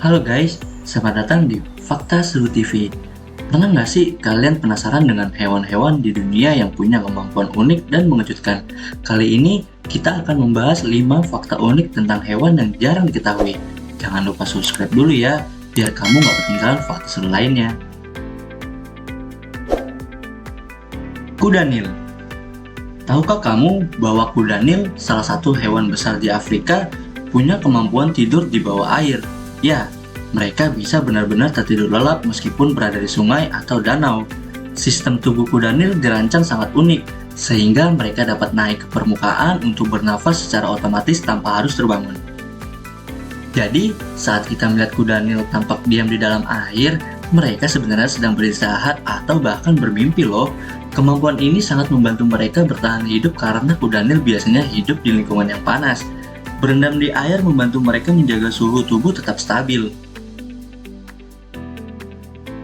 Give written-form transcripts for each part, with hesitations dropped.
Halo guys, selamat datang di Fakta Seru TV. Pernah nggak sih kalian penasaran dengan hewan-hewan di dunia yang punya kemampuan unik dan mengejutkan? Kali ini kita akan membahas 5 fakta unik tentang hewan yang jarang diketahui. Jangan lupa subscribe dulu ya, biar kamu nggak ketinggalan fakta seru lainnya. Kuda Nil. Tahukah kamu bahwa kuda Nil, salah satu hewan besar di Afrika, punya kemampuan tidur di bawah air? Ya, mereka bisa benar-benar tertidur lelap meskipun berada di sungai atau danau. Sistem tubuh kuda Nil dirancang sangat unik, sehingga mereka dapat naik ke permukaan untuk bernafas secara otomatis tanpa harus terbangun. Jadi, saat kita melihat kuda Nil tampak diam di dalam air, mereka sebenarnya sedang beristirahat atau bahkan bermimpi loh. Kemampuan ini sangat membantu mereka bertahan hidup karena kuda Nil biasanya hidup di lingkungan yang panas. Berendam di air membantu mereka menjaga suhu tubuh tetap stabil.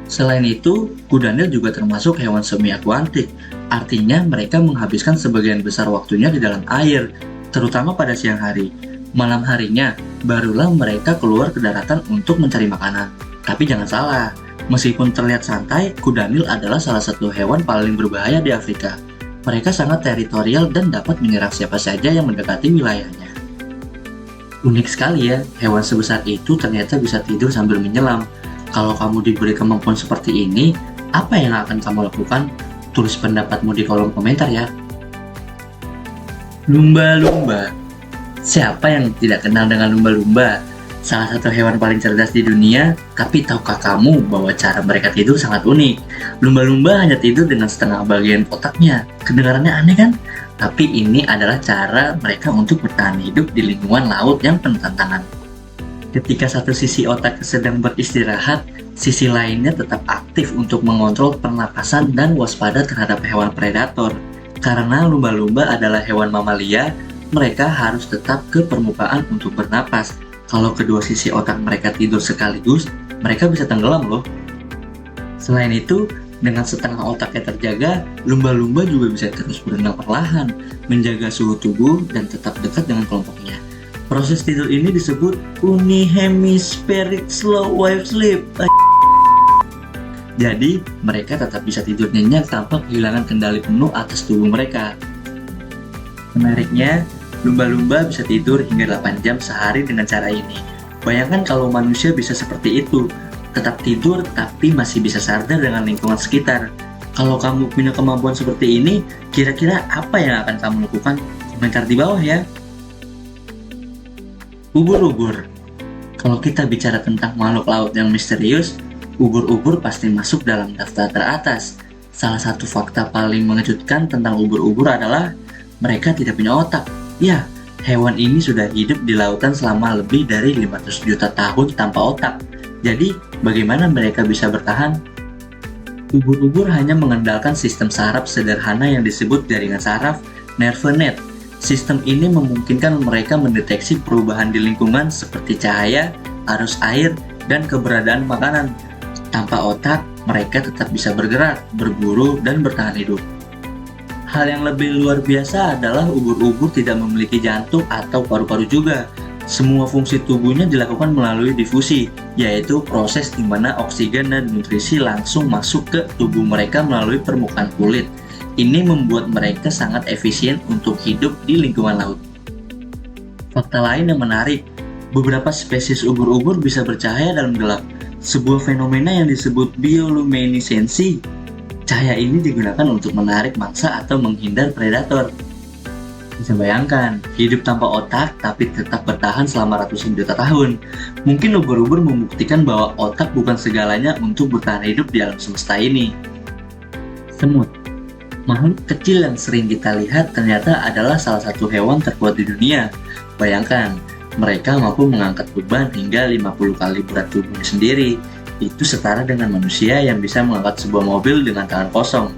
Selain itu, kuda Nil juga termasuk hewan semi akuatik. Artinya mereka menghabiskan sebagian besar waktunya di dalam air, terutama pada siang hari. Malam harinya, barulah mereka keluar ke daratan untuk mencari makanan. Tapi jangan salah, meskipun terlihat santai, kuda Nil adalah salah satu hewan paling berbahaya di Afrika. Mereka sangat teritorial dan dapat menyerang siapa saja yang mendekati wilayahnya. Unik sekali ya, hewan sebesar itu ternyata bisa tidur sambil menyelam. Kalau kamu diberi kemampuan seperti ini, apa yang akan kamu lakukan? Tulis pendapatmu di kolom komentar ya. Lumba-lumba. Siapa yang tidak kenal dengan lumba-lumba? Salah satu hewan paling cerdas di dunia, tapi tahukah kamu bahwa cara mereka tidur sangat unik? Lumba-lumba hanya tidur dengan setengah bagian otaknya. Kedengarannya aneh kan? Tapi ini adalah cara mereka untuk bertahan hidup di lingkungan laut yang penuh tantangan. Ketika satu sisi otak sedang beristirahat, sisi lainnya tetap aktif untuk mengontrol pernapasan dan waspada terhadap hewan predator. Karena lumba-lumba adalah hewan mamalia, mereka harus tetap ke permukaan untuk bernapas. Kalau kedua sisi otak mereka tidur sekaligus, mereka bisa tenggelam loh. Selain itu, dengan setengah otaknya terjaga, lumba-lumba juga bisa terus berenang perlahan, menjaga suhu tubuh, dan tetap dekat dengan kelompoknya. Proses tidur ini disebut unihemispheric slow wave sleep. Jadi, mereka tetap bisa tidur nyenyak tanpa kehilangan kendali penuh atas tubuh mereka. Menariknya, lumba-lumba bisa tidur hingga 8 jam sehari dengan cara ini. Bayangkan kalau manusia bisa seperti itu, tetap tidur tapi masih bisa sadar dengan lingkungan sekitar. Kalau kamu punya kemampuan seperti ini, kira-kira apa yang akan kamu lakukan? Komentar di bawah ya. Ubur-ubur. Kalau kita bicara tentang makhluk laut yang misterius, ubur-ubur pasti masuk dalam daftar teratas. Salah satu fakta paling mengejutkan tentang ubur-ubur adalah mereka tidak punya otak. Ya, hewan ini sudah hidup di lautan selama lebih dari 500 juta tahun tanpa otak. Jadi, bagaimana mereka bisa bertahan? Ubur-ubur hanya mengandalkan sistem saraf sederhana yang disebut jaringan saraf nerve net. Sistem ini memungkinkan mereka mendeteksi perubahan di lingkungan seperti cahaya, arus air, dan keberadaan makanan. Tanpa otak, mereka tetap bisa bergerak, berburu, dan bertahan hidup. Hal yang lebih luar biasa adalah ubur-ubur tidak memiliki jantung atau paru-paru juga. Semua fungsi tubuhnya dilakukan melalui difusi, yaitu proses di mana oksigen dan nutrisi langsung masuk ke tubuh mereka melalui permukaan kulit. Ini membuat mereka sangat efisien untuk hidup di lingkungan laut. Fakta lain yang menarik, beberapa spesies ubur-ubur bisa bercahaya dalam gelap, sebuah fenomena yang disebut bioluminescensi. Cahaya ini digunakan untuk menarik mangsa atau menghindar predator. Bisa bayangkan, hidup tanpa otak tapi tetap bertahan selama ratusan juta tahun. Mungkin ubur-ubur membuktikan bahwa otak bukan segalanya untuk bertahan hidup di alam semesta ini. Semut. Makhluk kecil yang sering kita lihat ternyata adalah salah satu hewan terkuat di dunia. Bayangkan, mereka mampu mengangkat beban hingga 50 kali berat tubuhnya sendiri. Itu setara dengan manusia yang bisa mengangkat sebuah mobil dengan tangan kosong.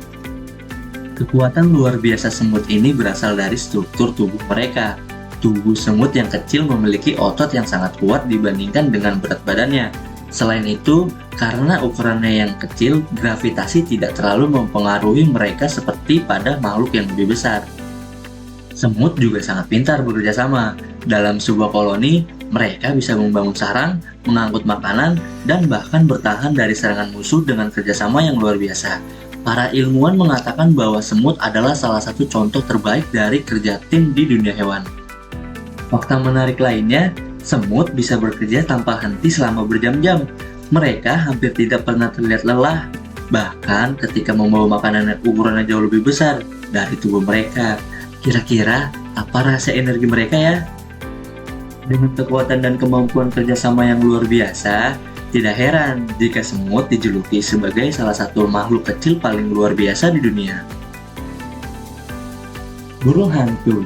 Kekuatan luar biasa semut ini berasal dari struktur tubuh mereka. Tubuh semut yang kecil memiliki otot yang sangat kuat dibandingkan dengan berat badannya. Selain itu, karena ukurannya yang kecil, gravitasi tidak terlalu mempengaruhi mereka seperti pada makhluk yang lebih besar. Semut juga sangat pintar bekerja sama. Dalam sebuah koloni, Mereka bisa membangun sarang, mengangkut makanan, dan bahkan bertahan dari serangan musuh dengan kerjasama yang luar biasa. Para ilmuwan mengatakan bahwa semut adalah salah satu contoh terbaik dari kerja tim di dunia hewan. Fakta menarik lainnya, semut bisa bekerja tanpa henti selama berjam-jam. Mereka hampir tidak pernah terlihat lelah, bahkan ketika membawa makanan yang ukurannya jauh lebih besar dari tubuh mereka. Kira-kira apa rahasia energi mereka ya? Dengan kekuatan dan kemampuan kerjasama yang luar biasa, tidak heran jika semut dijuluki sebagai salah satu makhluk kecil paling luar biasa di dunia. Burung hantu.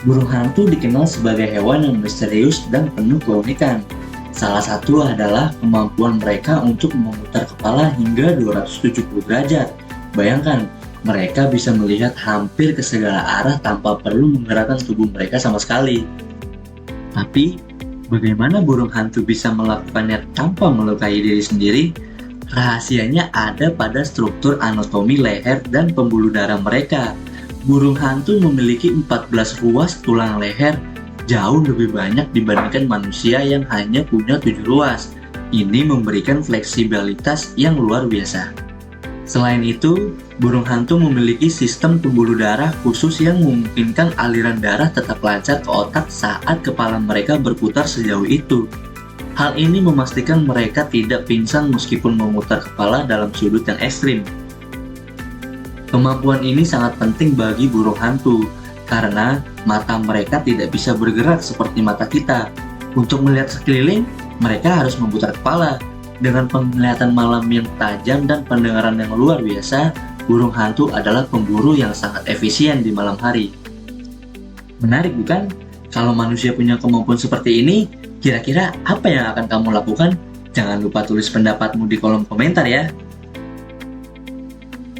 Burung hantu dikenal sebagai hewan yang misterius dan penuh keunikan. Salah satu adalah kemampuan mereka untuk memutar kepala hingga 270 derajat. Bayangkan, mereka bisa melihat hampir ke segala arah tanpa perlu menggerakkan tubuh mereka sama sekali. Tapi, bagaimana burung hantu bisa melakukannya tanpa melukai diri sendiri? Rahasianya ada pada struktur anatomi leher dan pembuluh darah mereka. Burung hantu memiliki 14 ruas tulang leher, jauh lebih banyak dibandingkan manusia yang hanya punya 7 ruas. Ini memberikan fleksibilitas yang luar biasa. Selain itu, burung hantu memiliki sistem pembuluh darah khusus yang memungkinkan aliran darah tetap lancar ke otak saat kepala mereka berputar sejauh itu. Hal ini memastikan mereka tidak pingsan meskipun memutar kepala dalam sudut yang ekstrim. Kemampuan ini sangat penting bagi burung hantu, karena mata mereka tidak bisa bergerak seperti mata kita. Untuk melihat sekeliling, mereka harus memutar kepala. Dengan penglihatan malam yang tajam dan pendengaran yang luar biasa, burung hantu adalah pemburu yang sangat efisien di malam hari. Menarik bukan? Kalau manusia punya kemampuan seperti ini, kira-kira apa yang akan kamu lakukan? Jangan lupa tulis pendapatmu di kolom komentar ya.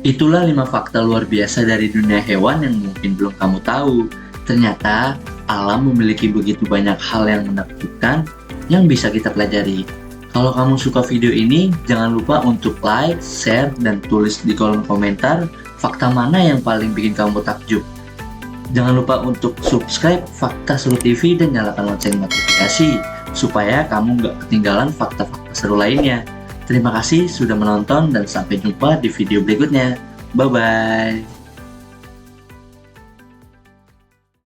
Itulah 5 fakta luar biasa dari dunia hewan yang mungkin belum kamu tahu. Ternyata, alam memiliki begitu banyak hal yang menakjubkan yang bisa kita pelajari. Kalau kamu suka video ini, jangan lupa untuk like, share, dan tulis di kolom komentar fakta mana yang paling bikin kamu takjub. Jangan lupa untuk subscribe Fakta Seru TV dan nyalakan lonceng notifikasi supaya kamu nggak ketinggalan fakta-fakta seru lainnya. Terima kasih sudah menonton dan sampai jumpa di video berikutnya. Bye-bye.